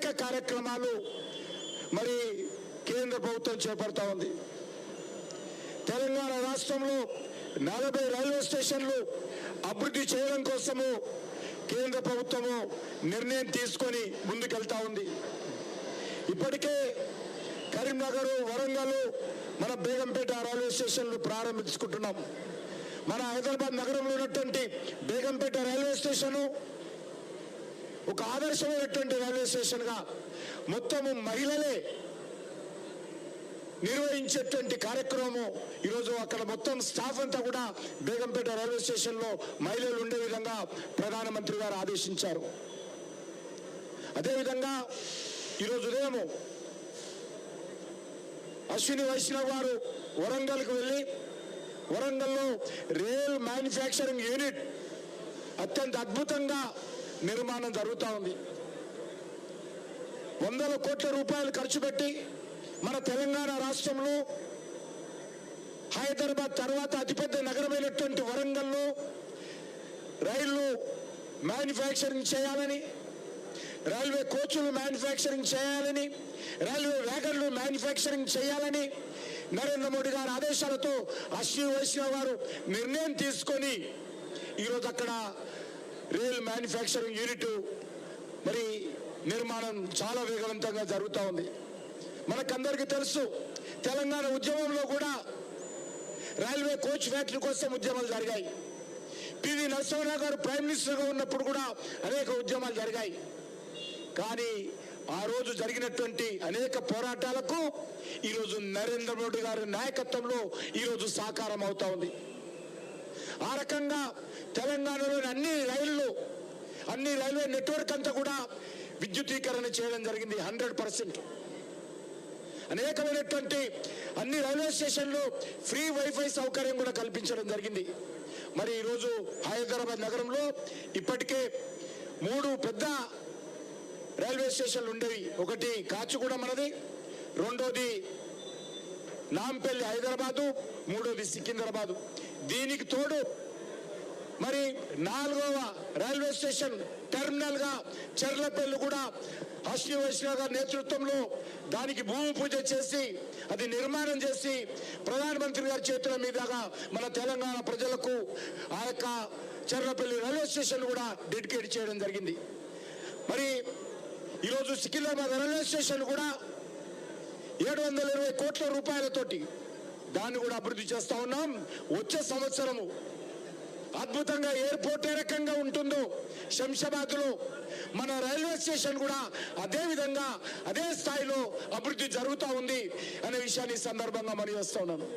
అనేక కార్యక్రమాలు మరి కేంద్ర ప్రభుత్వం చేపడతా ఉంది. తెలంగాణ రాష్ట్రంలో 40 రైల్వే స్టేషన్లు అభివృద్ధి చేయడం కోసము కేంద్ర ప్రభుత్వము నిర్ణయం తీసుకొని ముందుకెళ్తా ఉంది. ఇప్పటికే కరీంనగర్, వరంగల్, మన బేగంపేట రైల్వే స్టేషన్లు ప్రారంభించుకుంటున్నాం. మన హైదరాబాద్ నగరంలో ఉన్నటువంటి బేగంపేట రైల్వే స్టేషను ఒక ఆదర్శమైనటువంటి రైల్వే స్టేషన్గా మొత్తము మహిళలే నిర్వహించేటువంటి కార్యక్రమం ఈరోజు అక్కడ మొత్తం స్టాఫ్ అంతా కూడా బేగంపేట రైల్వే స్టేషన్లో మహిళలు ఉండే విధంగా ప్రధానమంత్రి గారు ఆదేశించారు. అదేవిధంగా ఈరోజు ఉదయం అశ్విని వైష్ణవ్ గారు వరంగల్కి వెళ్ళి వరంగల్లో రైల్ మ్యానుఫ్యాక్చరింగ్ యూనిట్ అత్యంత అద్భుతంగా నిర్మాణం జరుగుతూ ఉంది. 100 కోట్ల రూపాయలు ఖర్చు పెట్టి మన తెలంగాణ రాష్ట్రంలో హైదరాబాద్ తర్వాత అతిపెద్ద నగరమైనటువంటి వరంగల్లో రైళ్లు మ్యానుఫ్యాక్చరింగ్ చేయాలని, రైల్వే కోచ్లు మ్యానుఫ్యాక్చరింగ్ చేయాలని, రైల్వే వ్యాగన్లు మ్యానుఫ్యాక్చరింగ్ చేయాలని నరేంద్ర మోడీ గారి ఆదేశాలతో అశ్విని వైష్ణవ్ గారు నిర్ణయం తీసుకొని ఈరోజు అక్కడ రైల్ మ్యానుఫ్యాక్చరింగ్ యూనిట్ మరి నిర్మాణం చాలా వేగవంతంగా జరుగుతూ ఉంది. మనకందరికీ తెలుసు, తెలంగాణ ఉద్యమంలో కూడా రైల్వే కోచ్ ఫ్యాక్టరీ కోసం ఉద్యమాలు జరిగాయి. పివి నరసింహరావు గారు ప్రైమ్ మినిస్టర్గా ఉన్నప్పుడు కూడా అనేక ఉద్యమాలు జరిగాయి. కానీ ఆ రోజు జరిగినటువంటి అనేక పోరాటాలకు ఈరోజు నరేంద్ర మోడీ గారి నాయకత్వంలో ఈరోజు సాకారం అవుతా ఉంది. ఆ రకంగా తెలంగాణలోని అన్ని రైల్వే నెట్వర్క్ అంతా కూడా విద్యుతీకరణ చేయడం జరిగింది 100%. అనేకమైనటువంటి అన్ని రైల్వే స్టేషన్లు ఫ్రీ వైఫై సౌకర్యం కూడా కల్పించడం జరిగింది. మరి ఈరోజు హైదరాబాద్ నగరంలో ఇప్పటికే 3 పెద్ద రైల్వే స్టేషన్లు ఉండేవి. ఒకటి కాచిగూడ మనది, రెండోది నాంపల్లి హైదరాబాదు, మూడోది సికింద్రాబాదు. దీనికి తోడు మరి 4వ రైల్వే స్టేషన్ టెర్మినల్ గా చెర్లపల్లి కూడా అశ్విని వైష్ణవ్ గారి నేతృత్వంలో దానికి భూమి పూజ చేసి అది నిర్మాణం చేసి ప్రధానమంత్రి గారి చేతుల మీదుగా మన తెలంగాణ ప్రజలకు ఆ యొక్క చెర్లపల్లి రైల్వే స్టేషన్ కూడా డెడికేట్ చేయడం జరిగింది. మరి ఈరోజు సికింద్రాబాద్ రైల్వే స్టేషన్ కూడా 720 కోట్ల రూపాయలతోటి దాన్ని కూడా అభివృద్ధి చేస్తా ఉన్నాం. వచ్చే సంవత్సరము అద్భుతంగా ఎయిర్పోర్ట్ ఏ రకంగా ఉంటుందో శంషాబాద్ లో మన రైల్వే స్టేషన్ కూడా అదే విధంగా అదే స్థాయిలో అభివృద్ధి జరుగుతూ ఉంది అనే విషయాన్ని సందర్భంగా మనం చేస్తా ఉన్నాను.